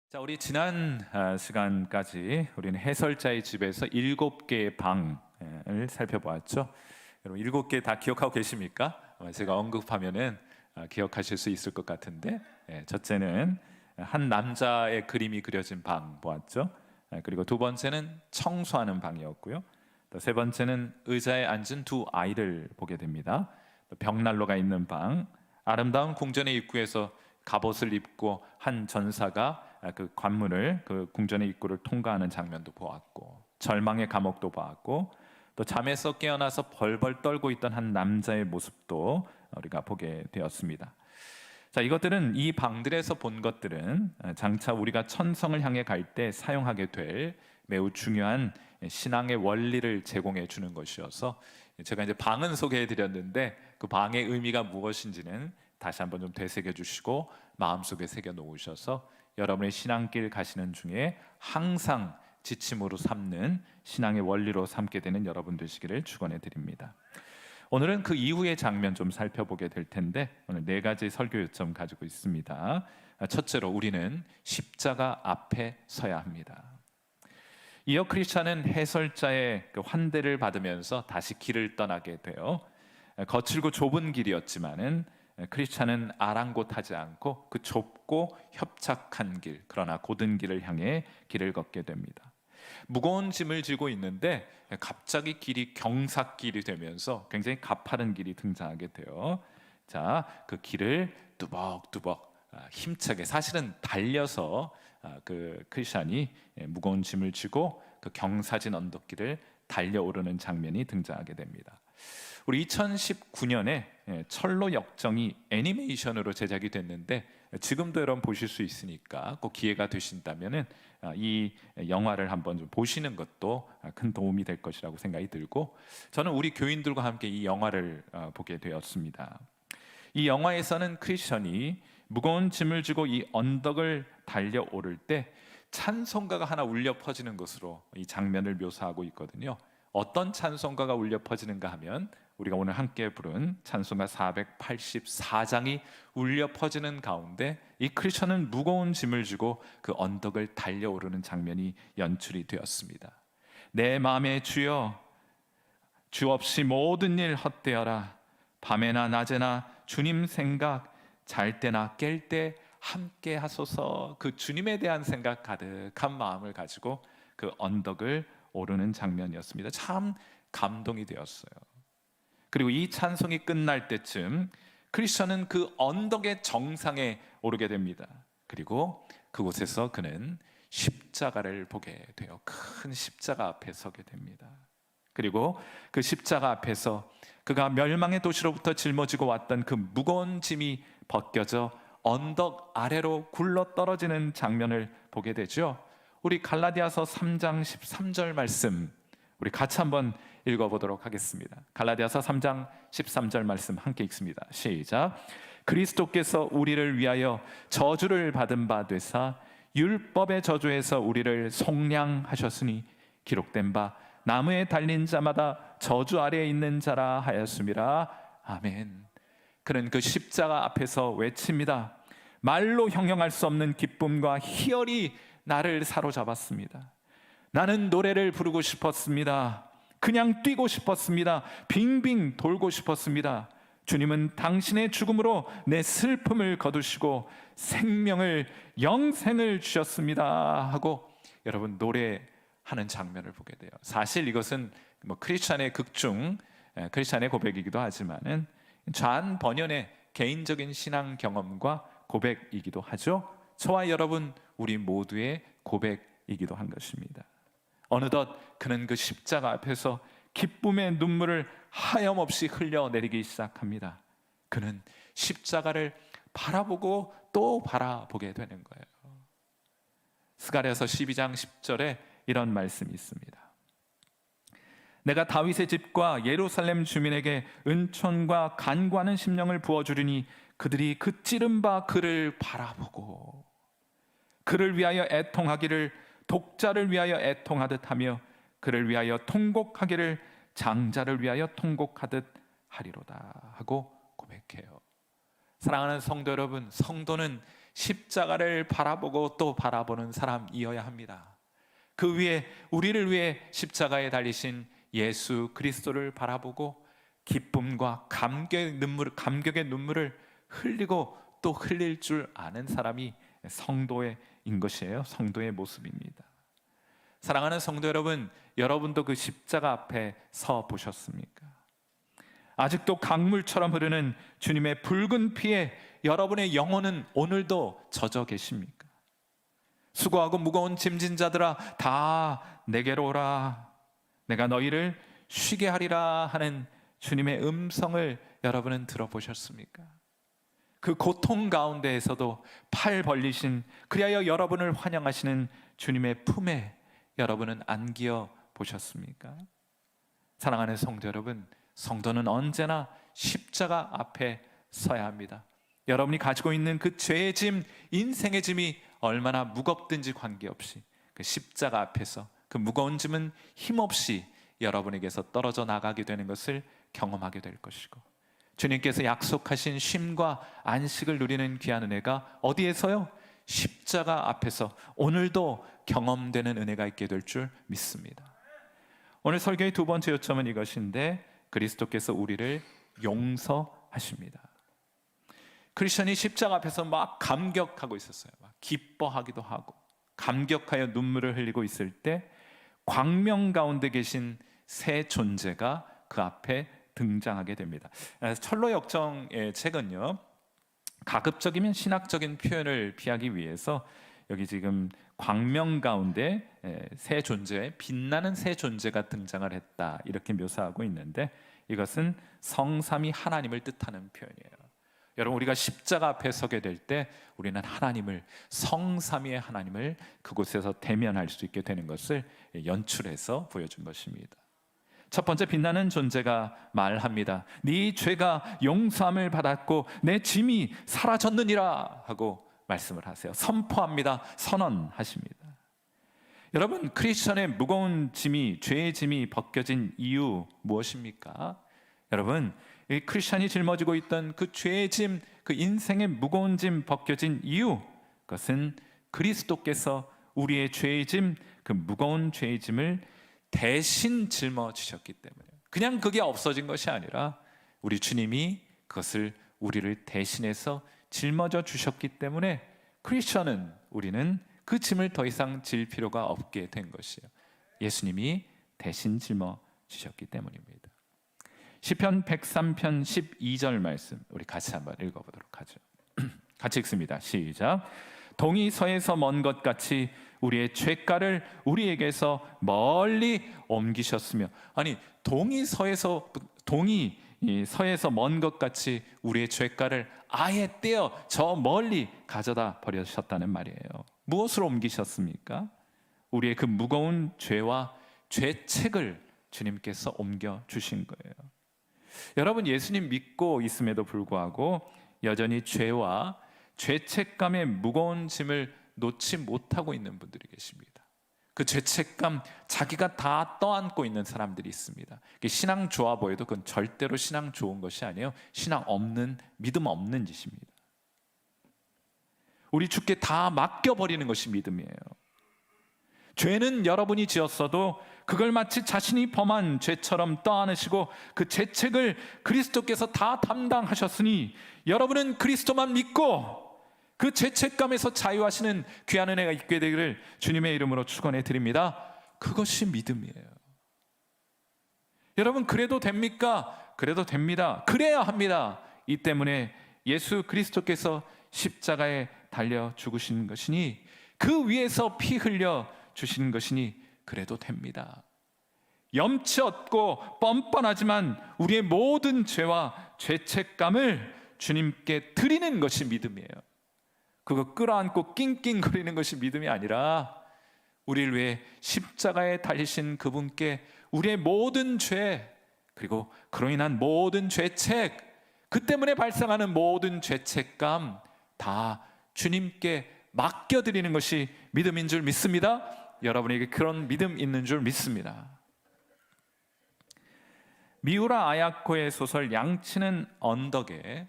자, 우리 지난 시간까지 우리는 해설자의 집에서 7개의 방을 살펴보았죠. 여러분 7개 다 기억하고 계십니까? 제가 언급하면은 기억하실 수 있을 것 같은데, 첫째는 한 남자의 그림이 그려진 방 보았죠. 그리고 두 번째는 청소하는 방이었고요. 또 세 번째는 의자에 앉은 두 아이를 보게 됩니다. 또 벽난로가 있는 방, 아름다운 궁전의 입구에서 갑옷을 입고 한 전사가 그 관문을, 그 궁전의 입구를 통과하는 장면도 보았고, 절망의 감옥도 보았고, 또 잠에서 깨어나서 벌벌 떨고 있던 한 남자의 모습도 우리가 보게 되었습니다. 자, 이것들은, 이 방들에서 본 것들은 장차 우리가 천성을 향해 갈 때 사용하게 될 매우 중요한 신앙의 원리를 제공해 주는 것이어서, 제가 이제 방은 소개해 드렸는데 그 방의 의미가 무엇인지는 다시 한번 좀 되새겨 주시고 마음속에 새겨 놓으셔서 여러분의 신앙길 가시는 중에 항상 지침으로 삼는 신앙의 원리로 삼게 되는 여러분 되시기를 축원해 드립니다. 오늘은 그 이후의 장면 좀 살펴보게 될 텐데, 오늘 4가지 설교 요점 가지고 있습니다. 첫째로, 우리는 십자가 앞에 서야 합니다. 이어 크리스찬은 해설자의 그 환대를 받으면서 다시 길을 떠나게 돼요. 거칠고 좁은 길이었지만은 크리스찬은 아랑곳하지 않고 그 좁고 협착한 길, 그러나 곧은 길을 향해 길을 걷게 됩니다. 무거운 짐을 지고 있는데 갑자기 길이 경사길이 되면서 굉장히 가파른 길이 등장하게 돼요. 자, 그 길을 뚜벅뚜벅 힘차게, 사실은 달려서 그 크리스찬이 무거운 짐을 지고 그 경사진 언덕길을 달려오르는 장면이 등장하게 됩니다. 우리 2019년에 철로 역정이 애니메이션으로 제작이 됐는데, 지금도 여러분 보실 수 있으니까 꼭 기회가 되신다면은 이 영화를 한번 좀 보시는 것도 큰 도움이 될 것이라고 생각이 들고, 저는 우리 교인들과 함께 이 영화를 보게 되었습니다. 이 영화에서는 크리스천이 무거운 짐을 지고 이 언덕을 달려오를 때 찬송가가 하나 울려 퍼지는 것으로 이 장면을 묘사하고 있거든요. 어떤 찬송가가 울려 퍼지는가 하면, 우리가 오늘 함께 부른 찬송가 484장이 울려 퍼지는 가운데 이 크리스천은 무거운 짐을 지고 그 언덕을 달려오르는 장면이 연출이 되었습니다. 내 마음에 주여, 주 없이 모든 일 헛되어라. 밤에나 낮에나 주님 생각, 잘 때나 깰 때 함께 하소서. 그 주님에 대한 생각 가득한 마음을 가지고 그 언덕을 오르는 장면이었습니다. 참 감동이 되었어요. 그리고 이 찬송이 끝날 때쯤 크리스천은 그 언덕의 정상에 오르게 됩니다. 그리고 그곳에서 그는 십자가를 보게 돼요. 큰 십자가 앞에 서게 됩니다. 그리고 그 십자가 앞에서 그가 멸망의 도시로부터 짊어지고 왔던 그 무거운 짐이 벗겨져 언덕 아래로 굴러 떨어지는 장면을 보게 되죠. 우리 갈라디아서 3장 13절 말씀, 우리 같이 한번 읽어보도록 하겠습니다. 갈라디아서 3장 13절 말씀 함께 읽습니다. 시작. 그리스도께서 우리를 위하여 저주를 받은 바 되사 율법의 저주에서 우리를 속량하셨으니 기록된 바 나무에 달린 자마다 저주 아래에 있는 자라 하였음이라. 아멘. 그는 그 십자가 앞에서 외칩니다. 말로 형용할 수 없는 기쁨과 희열이 나를 사로잡았습니다. 나는 노래를 부르고 싶었습니다. 그냥 뛰고 싶었습니다. 빙빙 돌고 싶었습니다. 주님은 당신의 죽음으로 내 슬픔을 거두시고 생명을, 영생을 주셨습니다 하고 여러분 노래하는 장면을 보게 돼요. 사실 이것은 크리스찬의 극중, 크리스찬의 고백이기도 하지만은 좌한 번연의 개인적인 신앙 경험과 고백이기도 하죠. 저와 여러분, 우리 모두의 고백이기도 한 것입니다. 어느덧 그는 그 십자가 앞에서 기쁨의 눈물을 하염없이 흘려내리기 시작합니다. 그는 십자가를 바라보고 또 바라보게 되는 거예요. 스가랴서 12장 10절에 이런 말씀이 있습니다. 내가 다윗의 집과 예루살렘 주민에게 은총과 간구하는 심령을 부어주리니 그들이 그 찌른 바 그를 바라보고 그를 위하여 애통하기를 독자를 위하여 애통하듯 하며 그를 위하여 통곡하기를 장자를 위하여 통곡하듯 하리로다 하고 고백해요. 사랑하는 성도 여러분, 성도는 십자가를 바라보고 또 바라보는 사람이어야 합니다. 그 위에 우리를 위해 십자가에 달리신 예수 그리스도를 바라보고 기쁨과 감격의 눈물을 흘리고 또 흘릴 줄 아는 사람이 성도인 것이에요. 성도의 모습입니다. 사랑하는 성도 여러분, 여러분도 그 십자가 앞에 서 보셨습니까? 아직도 강물처럼 흐르는 주님의 붉은 피에 여러분의 영혼은 오늘도 젖어 계십니까? 수고하고 무거운 짐진 자들아 다 내게로 오라, 내가 너희를 쉬게 하리라 하는 주님의 음성을 여러분은 들어보셨습니까? 그 고통 가운데에서도 팔 벌리신, 그리하여 여러분을 환영하시는 주님의 품에 여러분은 안기어 보셨습니까? 사랑하는 성도 여러분, 성도는 언제나 십자가 앞에 서야 합니다. 여러분이 가지고 있는 그 죄의 짐, 인생의 짐이 얼마나 무겁든지 관계없이 그 십자가 앞에서 그 무거운 짐은 힘없이 여러분에게서 떨어져 나가게 되는 것을 경험하게 될 것이고, 주님께서 약속하신 쉼과 안식을 누리는 귀한 은혜가 어디에서요? 십자가 앞에서 오늘도 경험되는 은혜가 있게 될 줄 믿습니다. 오늘 설교의 두 번째 요점은 이것인데, 그리스도께서 우리를 용서하십니다. 크리스천이 십자가 앞에서 막 감격하고 있었어요. 막 기뻐하기도 하고 감격하여 눈물을 흘리고 있을 때 광명 가운데 계신 새 존재가 그 앞에 등장하게 됩니다. 철로 역정의 책은요, 가급적이면 신학적인 표현을 피하기 위해서 여기 지금 광명 가운데 새 존재, 빛나는 새 존재가 등장을 했다 이렇게 묘사하고 있는데, 이것은 성삼위 하나님을 뜻하는 표현이에요. 여러분, 우리가 십자가 앞에 서게 될 때 우리는 하나님을, 성삼위의 하나님을 그곳에서 대면할 수 있게 되는 것을 연출해서 보여준 것입니다. 첫 번째, 빛나는 존재가 말합니다. 네 죄가 용서함을 받았고 내 짐이 사라졌느니라 하고 말씀을 하세요. 선포합니다. 선언하십니다. 여러분, 크리스천의 무거운 짐이, 죄의 짐이 벗겨진 이유 무엇입니까? 여러분, 이 크리스천이 짊어지고 있던 그 죄의 짐, 그 인생의 무거운 짐 벗겨진 이유, 그것은 그리스도께서 우리의 죄의 짐, 그 무거운 죄의 짐을 대신 짊어지셨기 때문에, 그냥 그게 없어진 것이 아니라 우리 주님이 그것을 우리를 대신해서 짊어져 주셨기 때문에 크리스천은, 우리는 그 짐을 더 이상 질 필요가 없게 된 것이에요. 예수님이 대신 짊어지셨기 때문입니다. 시편 103편 12절 말씀 우리 같이 한번 읽어보도록 하죠. 같이 읽습니다. 시작. 동이 서에서 먼 것 같이 우리의 죄가를 우리에게서 멀리 옮기셨으며, 아니 동이 서에서 먼 것 같이 우리의 죄가를 아예 떼어 저 멀리 가져다 버리셨다는 말이에요. 무엇으로 옮기셨습니까? 우리의 그 무거운 죄와 죄책을 주님께서 옮겨 주신 거예요. 여러분, 예수님 믿고 있음에도 불구하고 여전히 죄와 죄책감의 무거운 짐을 놓지 못하고 있는 분들이 계십니다. 그 죄책감, 자기가 다 떠안고 있는 사람들이 있습니다. 신앙 좋아 보여도 그건 절대로 신앙 좋은 것이 아니에요. 신앙 없는, 믿음 없는 짓입니다. 우리 주께 다 맡겨버리는 것이 믿음이에요. 죄는 여러분이 지었어도 그걸 마치 자신이 범한 죄처럼 떠안으시고 그 죄책을 그리스도께서 다 담당하셨으니 여러분은 그리스도만 믿고 그 죄책감에서 자유하시는 귀한 은혜가 있게 되기를 주님의 이름으로 축원해 드립니다. 그것이 믿음이에요. 여러분, 그래도 됩니까? 그래도 됩니다. 그래야 합니다. 이 때문에 예수 그리스도께서 십자가에 달려 죽으신 것이니, 그 위에서 피 흘려 주신 것이니 그래도 됩니다. 염치 없고 뻔뻔하지만 우리의 모든 죄와 죄책감을 주님께 드리는 것이 믿음이에요. 그거 끌어안고 낑낑거리는 것이 믿음이 아니라 우리를 위해 십자가에 달리신 그분께 우리의 모든 죄, 그리고 그로 인한 모든 죄책, 그 때문에 발생하는 모든 죄책감 다 주님께 맡겨드리는 것이 믿음인 줄 믿습니다. 여러분에게 그런 믿음 있는 줄 믿습니다. 미우라 아야코의 소설 양치는 언덕에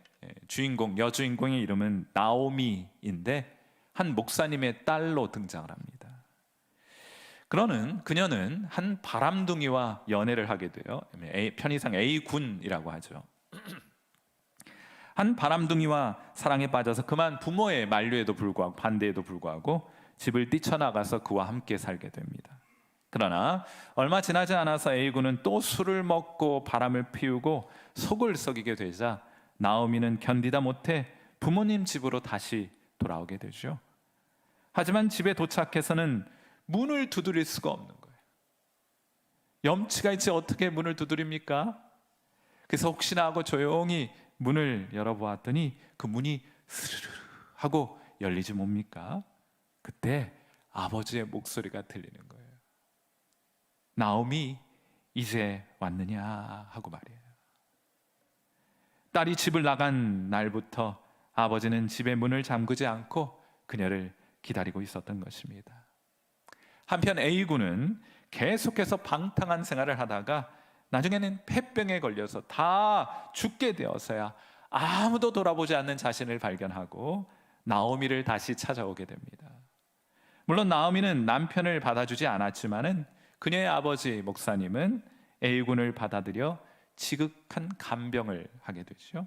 여주인공의 이름은 나오미인데 한 목사님의 딸로 등장을 합니다. 그녀는 한 바람둥이와 연애를 하게 돼요. 편의상 A군이라고 하죠. 한 바람둥이와 사랑에 빠져서 그만 부모의 만류에도 불구하고 반대에도 불구하고 집을 뛰쳐나가서 그와 함께 살게 됩니다. 그러나 얼마 지나지 않아서 A군은 또 술을 먹고 바람을 피우고 속을 썩이게 되자 나오미는 견디다 못해 부모님 집으로 다시 돌아오게 되죠. 하지만 집에 도착해서는 문을 두드릴 수가 없는 거예요. 염치가 있지 어떻게 문을 두드립니까? 그래서 혹시나 하고 조용히 문을 열어보았더니 그 문이 스르르 하고 열리지 뭡니까? 그때 아버지의 목소리가 들리는 거예요. 나오미 이제 왔느냐 하고 말이에요. 딸이 집을 나간 날부터 아버지는 집의 문을 잠그지 않고 그녀를 기다리고 있었던 것입니다. 한편 A군은 계속해서 방탕한 생활을 하다가 나중에는 폐병에 걸려서 다 죽게 되어서야 아무도 돌아보지 않는 자신을 발견하고 나오미를 다시 찾아오게 됩니다. 물론 나오미는 남편을 받아주지 않았지만은 그녀의 아버지 목사님은 A군을 받아들여 지극한 간병을 하게 되죠.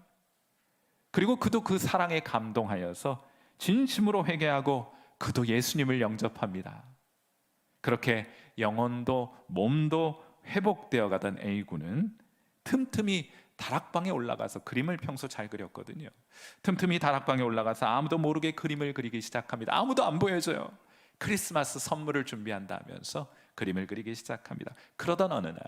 그리고 그도 그 사랑에 감동하여서 진심으로 회개하고 그도 예수님을 영접합니다. 그렇게 영혼도 몸도 회복되어 가던 A군은 틈틈이 다락방에 올라가서 그림을 평소 잘 그렸거든요. 틈틈이 다락방에 올라가서 아무도 모르게 그림을 그리기 시작합니다. 아무도 안 보여줘요. 크리스마스 선물을 준비한다면서 그림을 그리기 시작합니다. 그러던 어느 날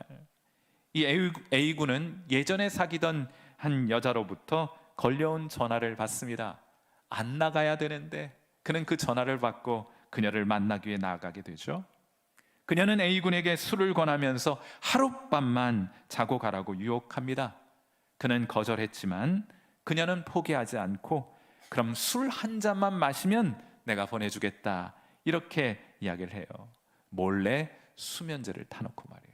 이 A군은 예전에 사귀던 한 여자로부터 걸려온 전화를 받습니다. 안 나가야 되는데 그는 그 전화를 받고 그녀를 만나기 위해 나가게 되죠. 그녀는 A군에게 술을 권하면서 하룻밤만 자고 가라고 유혹합니다. 그는 거절했지만 그녀는 포기하지 않고 그럼 술 한 잔만 마시면 내가 보내주겠다 이렇게 이야기를 해요. 몰래 수면제를 타놓고 말이에요.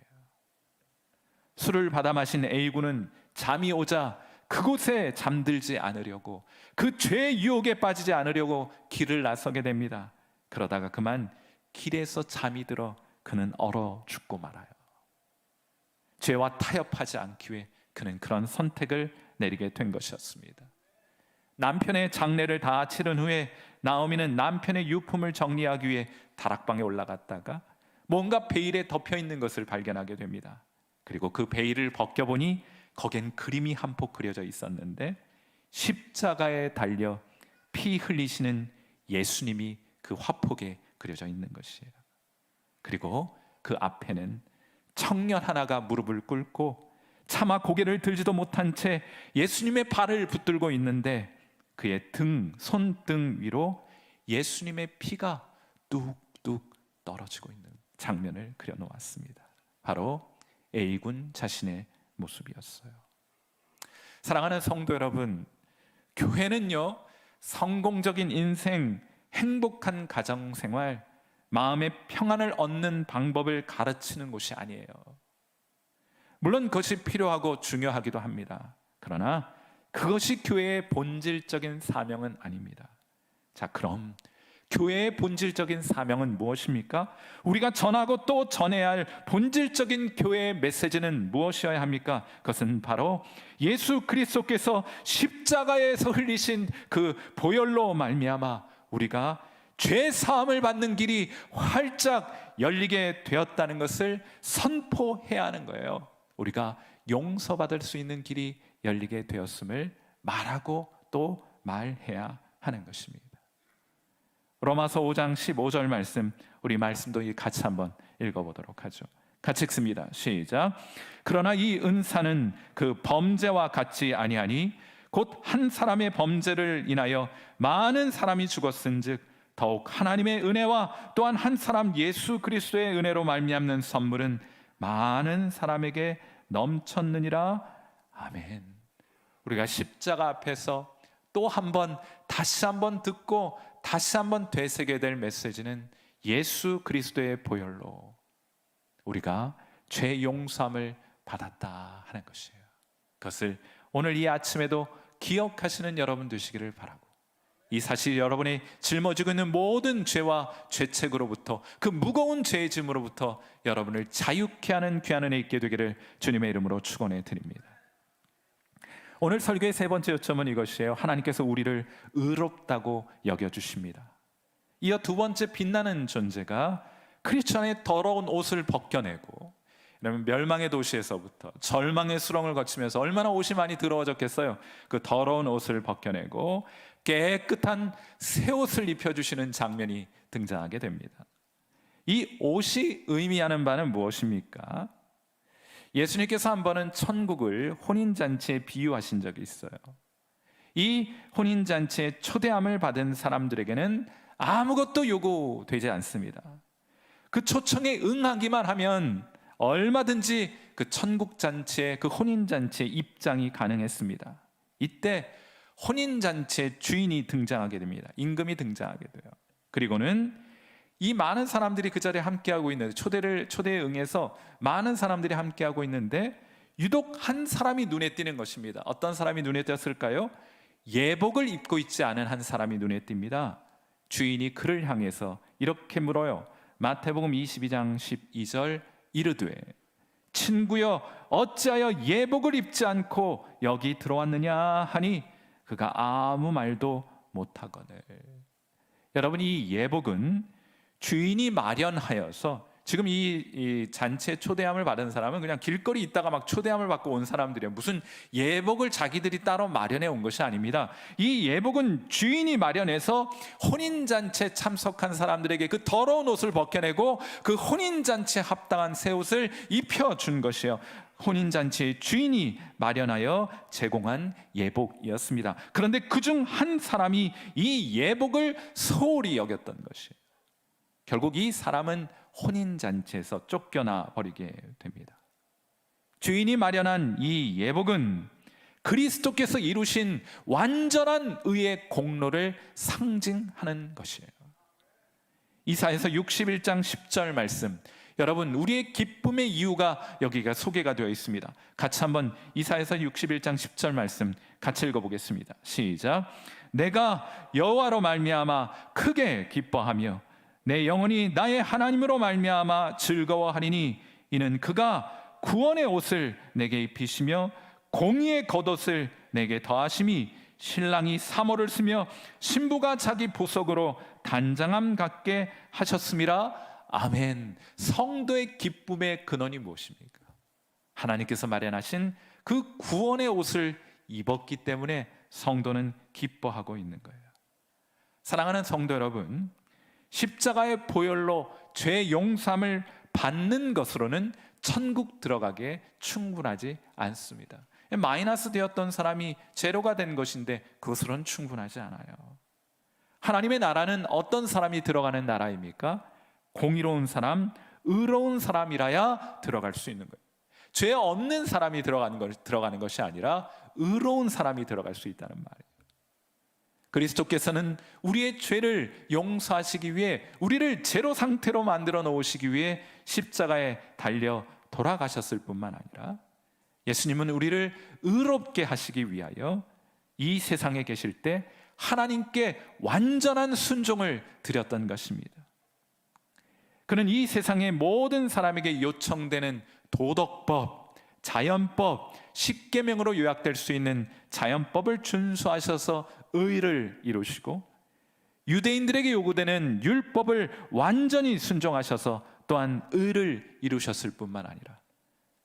술을 받아 마신 A군은 잠이 오자 그곳에 잠들지 않으려고 그 죄의 유혹에 빠지지 않으려고 길을 나서게 됩니다. 그러다가 그만 길에서 잠이 들어 그는 얼어 죽고 말아요. 죄와 타협하지 않기 위해 그는 그런 선택을 내리게 된 것이었습니다. 남편의 장례를 다 치른 후에 나오미는 남편의 유품을 정리하기 위해 다락방에 올라갔다가 뭔가 베일에 덮여 있는 것을 발견하게 됩니다. 그리고 그 베일을 벗겨보니 거기엔 그림이 한 폭 그려져 있었는데 십자가에 달려 피 흘리시는 예수님이 그 화폭에 그려져 있는 것이에요. 그리고 그 앞에는 청년 하나가 무릎을 꿇고 차마 고개를 들지도 못한 채 예수님의 발을 붙들고 있는데 그의 손등 위로 예수님의 피가 뚝뚝 떨어지고 있는 장면을 그려놓았습니다. 바로 A군 자신의 모습이었어요. 사랑하는 성도 여러분, 교회는요 성공적인 인생, 행복한 가정생활, 마음의 평안을 얻는 방법을 가르치는 곳이 아니에요. 물론 그것이 필요하고 중요하기도 합니다. 그러나 그것이 교회의 본질적인 사명은 아닙니다. 자, 그럼 교회의 본질적인 사명은 무엇입니까? 우리가 전하고 또 전해야 할 본질적인 교회의 메시지는 무엇이어야 합니까? 그것은 바로 예수 그리스도께서 십자가에서 흘리신 그 보혈로 말미암아 우리가 죄 사함을 받는 길이 활짝 열리게 되었다는 것을 선포해야 하는 거예요. 우리가 용서받을 수 있는 길이 열리게 되었음을 말하고 또 말해야 하는 것입니다. 로마서 5장 15절 말씀, 우리 말씀도 같이 한번 읽어보도록 하죠. 같이 읽습니다. 시작. 그러나 이 은사는 그 범죄와 같지 아니하니 곧 한 사람의 범죄를 인하여 많은 사람이 죽었은즉 더욱 하나님의 은혜와 또한 한 사람 예수 그리스도의 은혜로 말미암는 선물은 많은 사람에게 넘쳤느니라. 아멘. 우리가 십자가 앞에서 또 한번 다시 한번 듣고 다시 한번 되새겨야 될 메시지는 예수 그리스도의 보혈로 우리가 죄 용서함을 받았다 하는 것이에요. 그것을 오늘 이 아침에도 기억하시는 여러분 되시기를 바라고, 이 사실 여러분이 짊어지고 있는 모든 죄와 죄책으로부터, 그 무거운 죄의 짐으로부터 여러분을 자유케 하는 귀한 은혜 있게 되기를 주님의 이름으로 축원해 드립니다. 오늘 설교의 세 번째 요점은 이것이에요. 하나님께서 우리를 의롭다고 여겨주십니다. 이어 두 번째 빛나는 존재가 크리스천의 더러운 옷을 벗겨내고, 그러면 멸망의 도시에서부터 절망의 수렁을 거치면서 얼마나 옷이 많이 더러워졌겠어요. 그 더러운 옷을 벗겨내고 깨끗한 새 옷을 입혀주시는 장면이 등장하게 됩니다. 이 옷이 의미하는 바는 무엇입니까? 예수님께서 한 번은 천국을 혼인잔치에 비유하신 적이 있어요. 이 혼인잔치에 초대함을 받은 사람들에게는 아무것도 요구되지 않습니다. 그 초청에 응하기만 하면 얼마든지 그 천국잔치에, 그 혼인잔치에 입장이 가능했습니다. 이때 혼인잔치의 주인이 등장하게 됩니다. 임금이 등장하게 돼요. 그리고는 이 많은 사람들이 그 자리에 함께하고 있는데, 초대에 응해서 많은 사람들이 함께하고 있는데 유독 한 사람이 눈에 띄는 것입니다. 어떤 사람이 눈에 띄었을까요? 예복을 입고 있지 않은 한 사람이 눈에 띕니다. 주인이 그를 향해서 이렇게 물어요. 마태복음 22장 12절, 이르되 친구여 어찌하여 예복을 입지 않고 여기 들어왔느냐 하니 그가 아무 말도 못하거늘. 여러분, 이 예복은 주인이 마련하여서, 지금 이 잔치에 초대함을 받은 사람은 그냥 길거리 있다가 막 초대함을 받고 온 사람들이에요. 무슨 예복을 자기들이 따로 마련해 온 것이 아닙니다. 이 예복은 주인이 마련해서 혼인잔치에 참석한 사람들에게 그 더러운 옷을 벗겨내고 그 혼인잔치에 합당한 새 옷을 입혀준 것이에요. 혼인잔치의 주인이 마련하여 제공한 예복이었습니다. 그런데 그중 한 사람이 이 예복을 소홀히 여겼던 것이에요. 결국 이 사람은 혼인잔치에서 쫓겨나 버리게 됩니다. 주인이 마련한 이 예복은 그리스도께서 이루신 완전한 의의 공로를 상징하는 것이에요. 이사야서 61장 10절 말씀, 여러분, 우리의 기쁨의 이유가 여기가 소개가 되어 있습니다. 같이 한번 이사야서 61장 10절 말씀 같이 읽어보겠습니다. 시작. 내가 여호와로 말미암아 크게 기뻐하며 내 영혼이 나의 하나님으로 말미암아 즐거워하리니 이는 그가 구원의 옷을 내게 입히시며 공의의 겉옷을 내게 더하심이 신랑이 사모를 쓰며 신부가 자기 보석으로 단장함 갖게 하셨음이라. 아멘. 성도의 기쁨의 근원이 무엇입니까? 하나님께서 마련하신 그 구원의 옷을 입었기 때문에 성도는 기뻐하고 있는 거예요. 사랑하는 성도 여러분, 십자가의 보혈로 죄 용서함을 받는 것으로는 천국 들어가기에 충분하지 않습니다. 마이너스 되었던 사람이 제로가 된 것인데 그것으로는 충분하지 않아요. 하나님의 나라는 어떤 사람이 들어가는 나라입니까? 공의로운 사람, 의로운 사람이라야 들어갈 수 있는 거예요. 죄 없는 사람이 들어가는 것이 아니라 의로운 사람이 들어갈 수 있다는 말이에요. 그리스도께서는 우리의 죄를 용서하시기 위해, 우리를 제로 상태로 만들어 놓으시기 위해 십자가에 달려 돌아가셨을 뿐만 아니라 예수님은 우리를 의롭게 하시기 위하여 이 세상에 계실 때 하나님께 완전한 순종을 드렸던 것입니다. 그는 이 세상의 모든 사람에게 요청되는 도덕법, 자연법, 십계명으로 요약될 수 있는 자연법을 준수하셔서 의를 이루시고, 유대인들에게 요구되는 율법을 완전히 순종하셔서 또한 의를 이루셨을 뿐만 아니라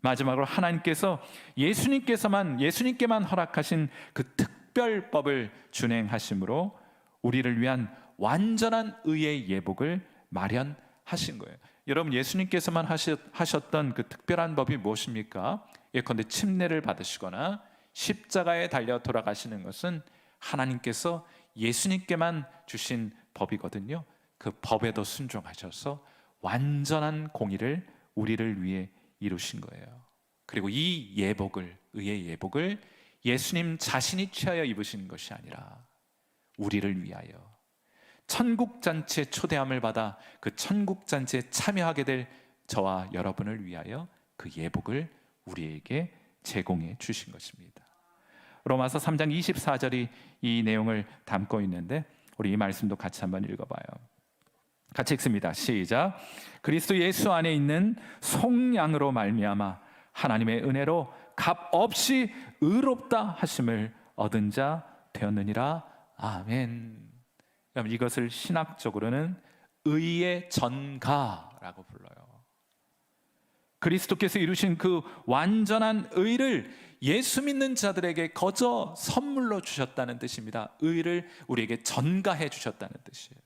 마지막으로 하나님께서 예수님께만 허락하신 그 특별법을 준행하심으로 우리를 위한 완전한 의의 예복을 마련하신 거예요. 여러분, 예수님께서만 하셨던 그 특별한 법이 무엇입니까? 예컨대 침례를 받으시거나 십자가에 달려 돌아가시는 것은 하나님께서 예수님께만 주신 법이거든요. 그 법에도 순종하셔서 완전한 공의를 우리를 위해 이루신 거예요. 그리고 이 예복을, 의의 예복을 예수님 자신이 취하여 입으신 것이 아니라 우리를 위하여 천국잔치에 초대함을 받아 그 천국잔치에 참여하게 될 저와 여러분을 위하여 그 예복을 우리에게 제공해 주신 것입니다. 로마서 3장 24절이 이 내용을 담고 있는데 우리 이 말씀도 같이 한번 읽어봐요. 같이 읽습니다. 시작. 그리스도 예수 안에 있는 속량으로 말미암아 하나님의 은혜로 값없이 의롭다 하심을 얻은 자 되었느니라. 아멘. 그럼 이것을 신학적으로는 의의 전가라고 불러요. 그리스도께서 이루신 그 완전한 의를 예수 믿는 자들에게 거저 선물로 주셨다는 뜻입니다. 의를 우리에게 전가해 주셨다는 뜻이에요.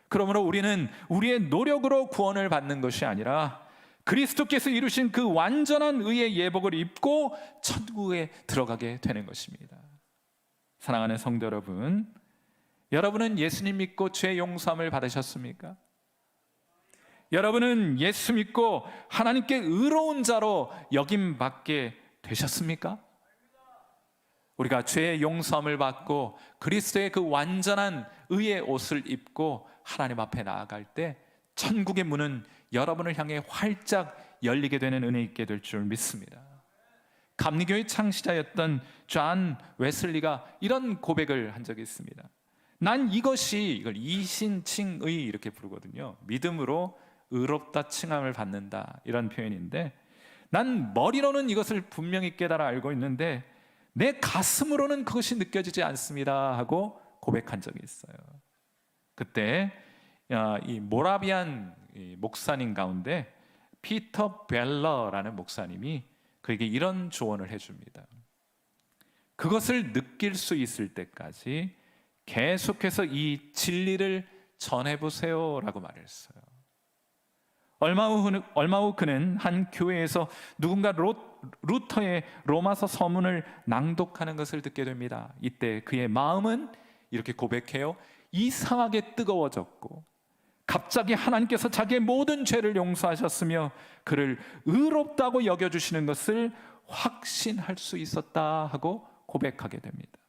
그러므로 우리는 우리의 노력으로 구원을 받는 것이 아니라 그리스도께서 이루신 그 완전한 의의 예복을 입고 천국에 들어가게 되는 것입니다. 사랑하는 성도 여러분, 여러분은 예수님 믿고 죄 용서함을 받으셨습니까? 여러분은 예수 믿고 하나님께 의로운 자로 여김받게 되셨습니까? 우리가 죄의 용서함을 받고 그리스도의 그 완전한 의의 옷을 입고 하나님 앞에 나아갈 때 천국의 문은 여러분을 향해 활짝 열리게 되는 은혜 있게 될 줄 믿습니다. 감리교의 창시자였던 존 웨슬리가 이런 고백을 한 적이 있습니다. 난 이걸 이신칭의 이렇게 부르거든요. 믿음으로 의롭다 칭함을 받는다, 이런 표현인데, 난 머리로는 이것을 분명히 깨달아 알고 있는데 내 가슴으로는 그것이 느껴지지 않습니다 하고 고백한 적이 있어요. 그때 이 모라비안 목사님 가운데 피터 벨러라는 목사님이 그에게 이런 조언을 해줍니다. 그것을 느낄 수 있을 때까지 계속해서 이 진리를 전해보세요 라고 말했어요. 얼마 후 그는 한 교회에서 누군가 루터의 로마서 서문을 낭독하는 것을 듣게 됩니다. 이때 그의 마음은 이렇게 고백해요. 이상하게 뜨거워졌고 갑자기 하나님께서 자기의 모든 죄를 용서하셨으며 그를 의롭다고 여겨주시는 것을 확신할 수 있었다 하고 고백하게 됩니다.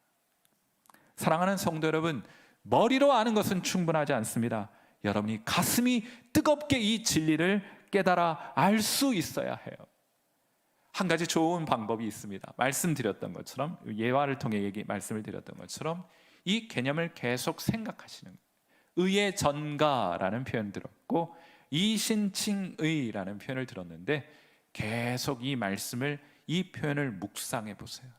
사랑하는 성도 여러분, 머리로 아는 것은 충분하지 않습니다. 여러분이 가슴이 뜨겁게 이 진리를 깨달아 알 수 있어야 해요. 한 가지 좋은 방법이 있습니다. 말씀드렸던 것처럼, 예화를 통해 말씀을 드렸던 것처럼 이 개념을 계속 생각하시는 거예요. 의의 전가라는 표현 들었고 이신칭의라는 표현을 들었는데 계속 이 말씀을, 이 표현을 묵상해 보세요.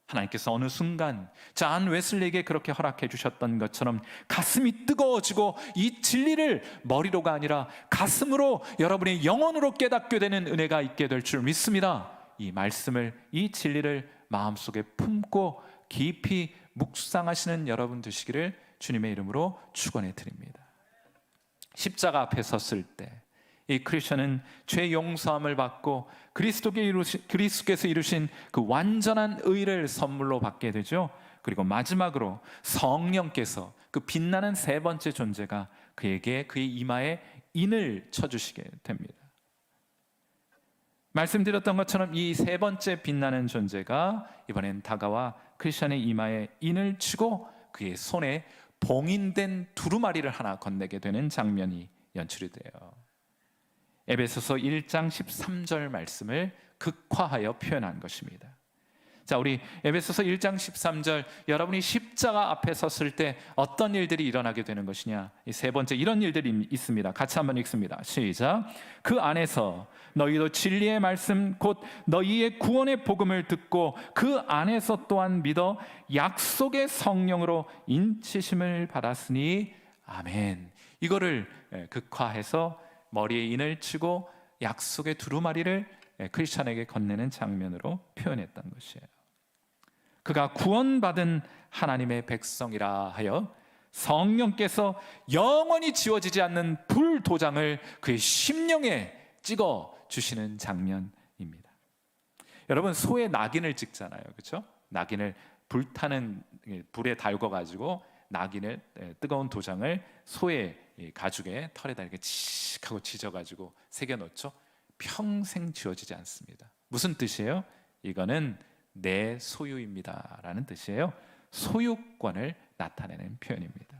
하나님께서 어느 순간 존 웨슬리에게 그렇게 허락해 주셨던 것처럼 가슴이 뜨거워지고 이 진리를 머리로가 아니라 가슴으로, 여러분의 영혼으로 깨닫게 되는 은혜가 있게 될 줄 믿습니다. 이 말씀을, 이 진리를 마음속에 품고 깊이 묵상하시는 여러분 되시기를 주님의 이름으로 축원해 드립니다. 십자가 앞에 섰을 때 이 크리스천은 죄 용서함을 받고 그리스도께서 이루신 그 완전한 의를 선물로 받게 되죠. 그리고 마지막으로 성령께서, 그 빛나는 세 번째 존재가 그에게, 그의 이마에 인을 쳐주시게 됩니다. 말씀드렸던 것처럼 이 세 번째 빛나는 존재가 이번엔 다가와 크리스천의 이마에 인을 치고 그의 손에 봉인된 두루마리를 하나 건네게 되는 장면이 연출이 돼요. 에베소서 1장 13절 말씀을 극화하여 표현한 것입니다. 자, 우리 에베소서 1장 13절, 여러분이 십자가 앞에 섰을 때 어떤 일들이 일어나게 되는 것이냐, 이 세 번째 이런 일들이 있습니다. 같이 한번 읽습니다. 시작. 그 안에서 너희도 진리의 말씀 곧 너희의 구원의 복음을 듣고 그 안에서 또한 믿어 약속의 성령으로 인치심을 받았으니 아멘. 이거를 극화해서 머리에 인을 치고 약속의 두루마리를 크리스천에게 건네는 장면으로 표현했던 것이에요. 그가 구원받은 하나님의 백성이라 하여 성령께서 영원히 지워지지 않는 불도장을 그의 심령에 찍어 주시는 장면입니다. 여러분, 소에 낙인을 찍잖아요, 그렇죠? 낙인을 불타는 불에 달궈 가지고 낙인을, 뜨거운 도장을 소의 가죽에 털에다 이렇게 칙 하고 찢어가지고 새겨놓죠. 평생 지워지지 않습니다. 무슨 뜻이에요? 이거는 내 소유입니다 라는 뜻이에요. 소유권을 나타내는 표현입니다.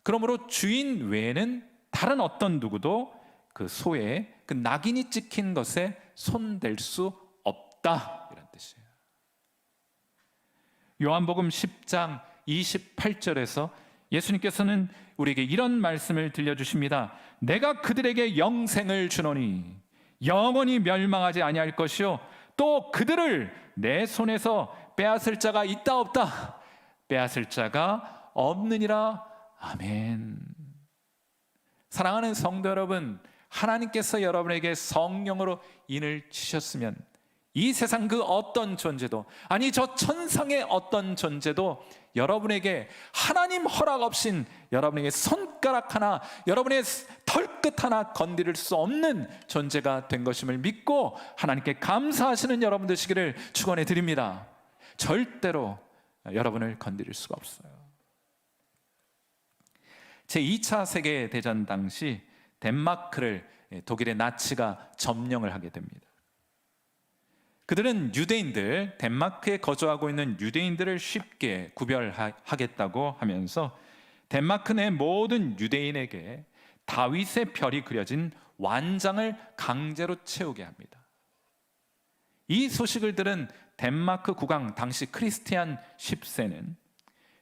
그러므로 주인 외에는 다른 어떤 누구도 그 소에 그 낙인이 찍힌 것에 손댈 수 없다, 이런 뜻이에요. 요한복음 10장 28절에서 예수님께서는 우리에게 이런 말씀을 들려주십니다. 내가 그들에게 영생을 주노니 영원히 멸망하지 아니할 것이요 또 그들을 내 손에서 빼앗을 자가 있다 없다? 빼앗을 자가 없느니라. 아멘. 사랑하는 성도 여러분, 하나님께서 여러분에게 성령으로 인을 주셨으면 이 세상 그 어떤 존재도, 아니 저 천상의 어떤 존재도 여러분에게 하나님 허락 없인 여러분에게 손가락 하나, 여러분의 털끝 하나 건드릴 수 없는 존재가 된 것임을 믿고 하나님께 감사하시는 여러분 되시기를 축원해 드립니다. 절대로 여러분을 건드릴 수가 없어요. 제2차 세계대전 당시 덴마크를 독일의 나치가 점령을 하게 됩니다. 그들은 유대인들, 덴마크에 거주하고 있는 유대인들을 쉽게 구별하겠다고 하면서 덴마크 내 모든 유대인에게 다윗의 별이 그려진 완장을 강제로 채우게 합니다. 이 소식을 들은 덴마크 국왕 당시 크리스티안 10세는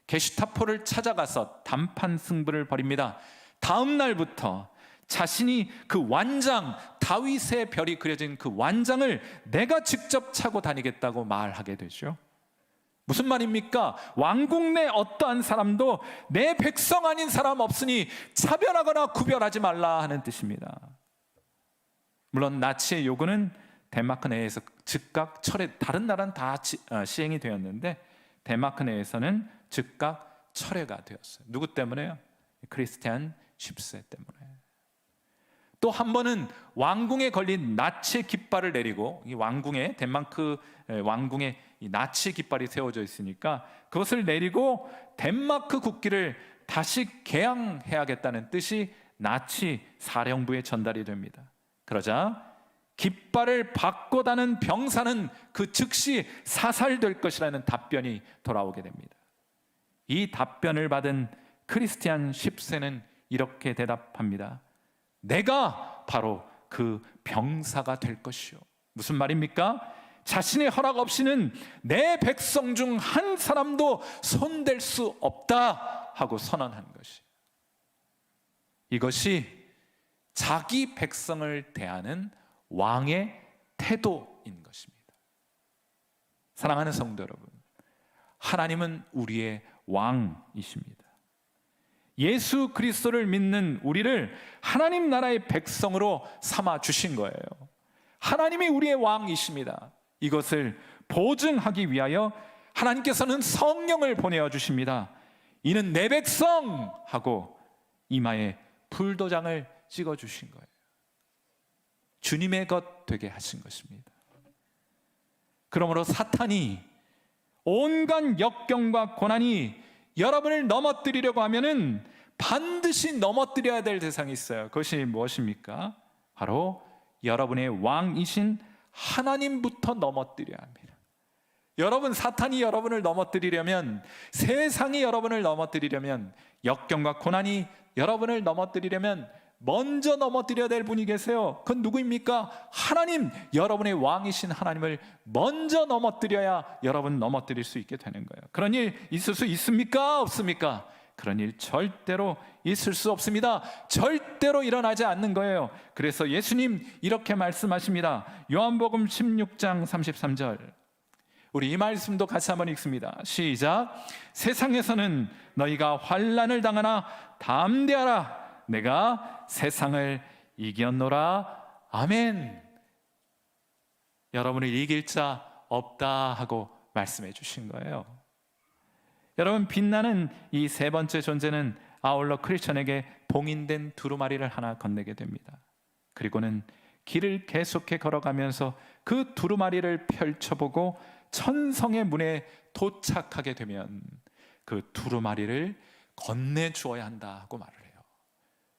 게슈타포를 찾아가서 단판 승부를 벌입니다. 다음 날부터 자신이 그 완장, 다윗의 별이 그려진 그 완장을 내가 직접 차고 다니겠다고 말하게 되죠. 무슨 말입니까? 왕국 내 어떠한 사람도 내 백성 아닌 사람 없으니 차별하거나 구별하지 말라 하는 뜻입니다. 물론 나치의 요구는 덴마크 내에서 즉각 철회, 다른 나라는 다 시행이 되었는데 덴마크 내에서는 즉각 철회가 되었어요. 누구 때문에요? 크리스티안 10세 때문에. 또 한 번은 왕궁에 걸린 나치의 깃발을 내리고, 이 왕궁에, 덴마크 왕궁에 이 나치의 깃발이 세워져 있으니까 그것을 내리고 덴마크 국기를 다시 개양해야겠다는 뜻이 나치 사령부에 전달이 됩니다. 그러자 깃발을 바꿔다는 병사는 그 즉시 사살될 것이라는 답변이 돌아오게 됩니다. 이 답변을 받은 크리스티안 10세는 이렇게 대답합니다. 내가 바로 그 병사가 될 것이요. 무슨 말입니까? 자신의 허락 없이는 내 백성 중 한 사람도 손댈 수 없다 하고 선언한 것이, 이것이 자기 백성을 대하는 왕의 태도인 것입니다. 사랑하는 성도 여러분, 하나님은 우리의 왕이십니다. 예수 그리스도를 믿는 우리를 하나님 나라의 백성으로 삼아 주신 거예요. 하나님이 우리의 왕이십니다. 이것을 보증하기 위하여 하나님께서는 성령을 보내어 주십니다. 이는 내 백성 하고 이마에 불도장을 찍어 주신 거예요. 주님의 것 되게 하신 것입니다. 그러므로 사탄이 온갖 역경과 고난이 여러분을 넘어뜨리려고 하면은 반드시 넘어뜨려야 될 대상이 있어요. 그것이 무엇입니까? 바로 여러분의 왕이신 하나님부터 넘어뜨려야 합니다. 여러분, 사탄이 여러분을 넘어뜨리려면, 세상이 여러분을 넘어뜨리려면, 역경과 고난이 여러분을 넘어뜨리려면 먼저 넘어뜨려야 될 분이 계세요. 그건 누구입니까? 하나님, 여러분의 왕이신 하나님을 먼저 넘어뜨려야 여러분 넘어뜨릴 수 있게 되는 거예요. 그런 일 있을 수 있습니까? 없습니까? 그런 일 절대로 있을 수 없습니다. 절대로 일어나지 않는 거예요. 그래서 예수님 이렇게 말씀하십니다. 요한복음 16장 33절. 우리 이 말씀도 같이 한번 읽습니다. 시작. 세상에서는 너희가 환난을 당하나 담대하라. 내가 세상을 이겼노라. 아멘. 여러분을 이길 자 없다 하고 말씀해 주신 거예요. 여러분, 빛나는 이 세 번째 존재는 아울러 크리스천에게 봉인된 두루마리를 하나 건네게 됩니다. 그리고는 길을 계속해 걸어가면서 그 두루마리를 펼쳐보고 천성의 문에 도착하게 되면 그 두루마리를 건네주어야 한다고 말을 해요.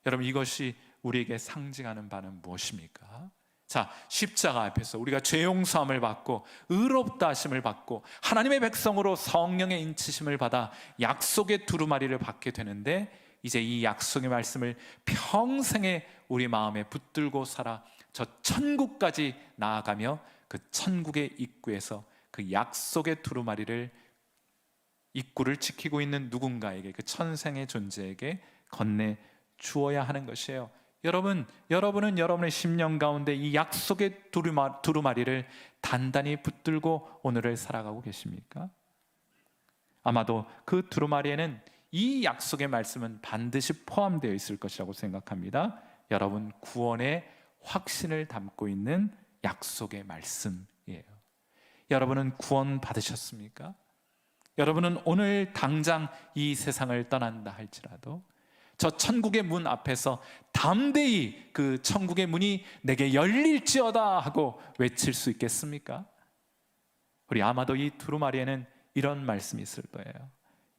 여러분, 이것이 우리에게 상징하는 바는 무엇입니까? 자, 십자가 앞에서 우리가 죄 용서함을 받고 의롭다 하심을 받고 하나님의 백성으로 성령의 인치심을 받아 약속의 두루마리를 받게 되는데, 이제 이 약속의 말씀을 평생에 우리 마음에 붙들고 살아 저 천국까지 나아가며 그 천국의 입구에서 그 약속의 두루마리를 입구를 지키고 있는 누군가에게, 그 천생의 존재에게 건네 주어야 하는 것이에요. 여러분은 여러분의 심령 가운데 이 약속의 두루마리를 단단히 붙들고 오늘을 살아가고 계십니까? 아마도 그 두루마리에는 이 약속의 말씀은 반드시 포함되어 있을 것이라고 생각합니다. 여러분 구원의 확신을 담고 있는 약속의 말씀이에요. 여러분은 구원 받으셨습니까? 여러분은 오늘 당장 이 세상을 떠난다 할지라도 저 천국의 문 앞에서 담대히 그 천국의 문이 내게 열릴지어다 하고 외칠 수 있겠습니까? 우리 아마도 이 두루마리에는 이런 말씀이 있을 거예요.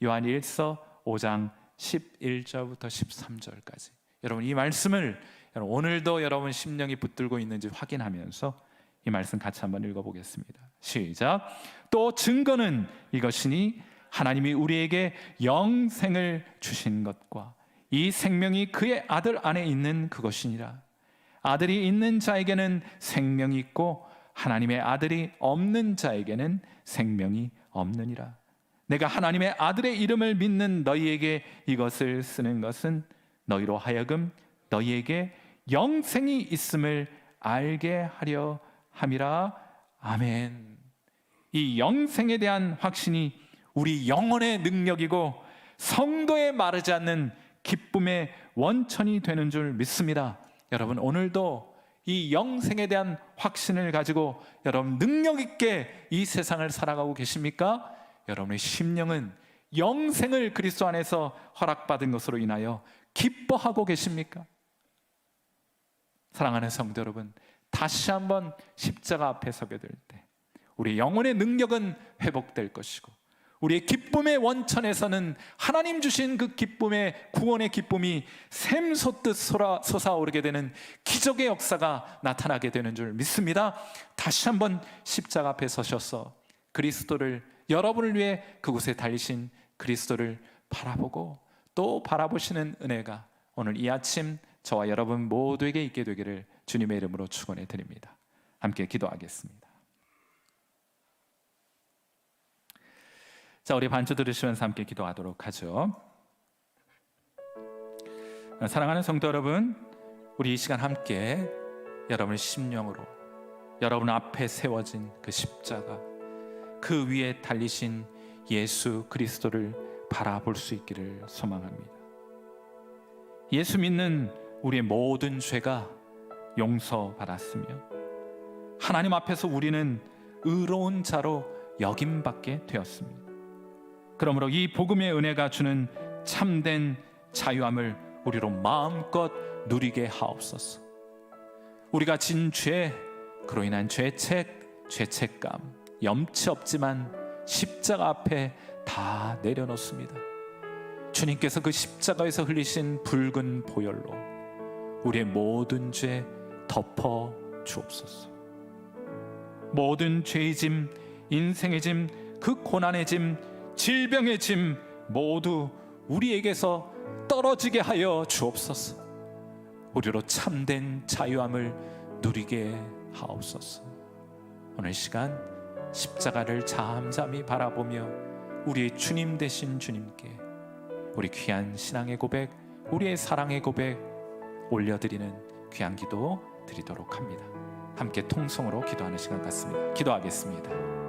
요한일서 5장 11절부터 13절까지. 여러분 이 말씀을 오늘도 여러분 심령이 붙들고 있는지 확인하면서 이 말씀 같이 한번 읽어보겠습니다. 시작. 또 증거는 이것이니 하나님이 우리에게 영생을 주신 것과 이 생명이 그의 아들 안에 있는 그것이니라. 아들이 있는 자에게는 생명이 있고 하나님의 아들이 없는 자에게는 생명이 없느니라. 내가 하나님의 아들의 이름을 믿는 너희에게 이것을 쓰는 것은 너희로 하여금 너희에게 영생이 있음을 알게 하려 함이라. 아멘. 이 영생에 대한 확신이 우리 영혼의 능력이고 성도에 마르지 않는 기쁨의 원천이 되는 줄 믿습니다. 여러분 오늘도 이 영생에 대한 확신을 가지고 여러분 능력 있게 이 세상을 살아가고 계십니까? 여러분의 심령은 영생을 그리스도 안에서 허락받은 것으로 인하여 기뻐하고 계십니까? 사랑하는 성도 여러분, 다시 한번 십자가 앞에 서게 될 때 우리 영혼의 능력은 회복될 것이고 우리의 기쁨의 원천에서는 하나님 주신 그 기쁨의 구원의 기쁨이 샘솟듯 솟아오르게 되는 기적의 역사가 나타나게 되는 줄 믿습니다. 다시 한번 십자가 앞에 서셔서 그리스도를, 여러분을 위해 그곳에 달리신 그리스도를 바라보고 또 바라보시는 은혜가 오늘 이 아침 저와 여러분 모두에게 있게 되기를 주님의 이름으로 축원해 드립니다. 함께 기도하겠습니다. 자, 우리 반주 들으시면서 함께 기도하도록 하죠. 사랑하는 성도 여러분, 우리 이 시간 함께 여러분의 심령으로 여러분 앞에 세워진 그 십자가, 그 위에 달리신 예수 그리스도를 바라볼 수 있기를 소망합니다. 예수 믿는 우리의 모든 죄가 용서받았으며 하나님 앞에서 우리는 의로운 자로 여김받게 되었습니다. 그러므로 이 복음의 은혜가 주는 참된 자유함을 우리로 마음껏 누리게 하옵소서. 우리가 진 죄, 그로 인한 죄책, 죄책감, 염치 없지만 십자가 앞에 다 내려놓습니다. 주님께서 그 십자가에서 흘리신 붉은 보혈로 우리의 모든 죄 덮어 주옵소서. 모든 죄의 짐, 인생의 짐, 그 고난의 짐, 질병의 짐 모두 우리에게서 떨어지게 하여 주옵소서. 우리로 참된 자유함을 누리게 하옵소서. 오늘 시간 십자가를 잠잠히 바라보며 우리의 주님 되신 주님께 우리 귀한 신앙의 고백, 우리의 사랑의 고백 올려드리는 귀한 기도 드리도록 합니다. 함께 통성으로 기도하는 시간 같습니다. 기도하겠습니다.